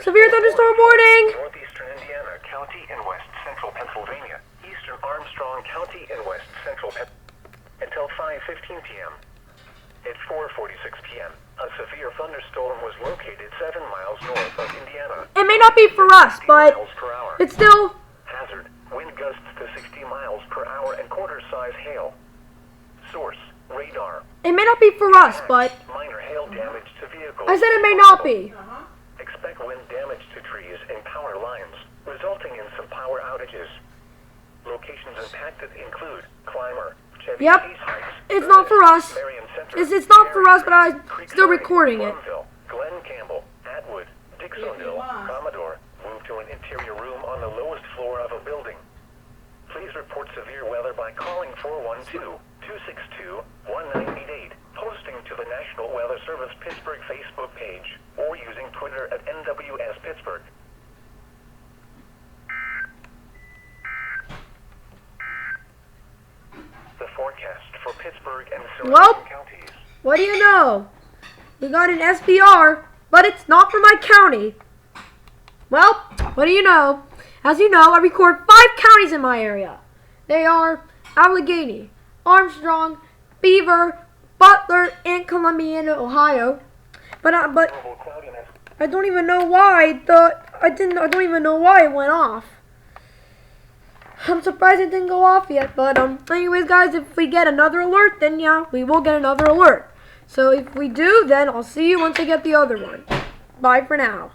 Severe thunderstorm warning. Northeastern Indiana County and West Central Pennsylvania. Eastern Armstrong County and West Central until 5:15 p.m. At 4:46 p.m., a severe thunderstorm was located 7 miles north of Indiana. It may not be for us, but it's still hazard. Wind gusts to 60 miles per hour and quarter-size hail. Source: radar. It may not be for us, but Minor hail damage to vehicles. I said it may not be. Expect wind damage to trees and power lines, resulting in some power outages. Locations impacted include Clymer, Chevy Yep. Chase Heights, It's not for us. Marion Center, It's not for us, but I'm Creek still Drive, recording it. Plumville, Glen Campbell, Atwood, Dixonville, Commodore. Move to an interior room on the lowest floor of a building. Please report severe weather by calling 412-262-1988, posting to the National Weather Service Pittsburgh Facebook page, or using Twitter at NWS Pittsburgh. The forecast for Pittsburgh and surrounding counties. What do you know? We got an SVR, but it's not for my county. Well, what do you know? As you know, I record 5 counties in my area. They are Allegheny, Armstrong, Beaver, Butler, and Columbia, Ohio. But I don't even know why I don't even know why it went off. I'm surprised it didn't go off yet. But anyways, guys, if we get another alert, then yeah, we will get another alert. So if we do, then I'll see you once I get the other one. Bye for now.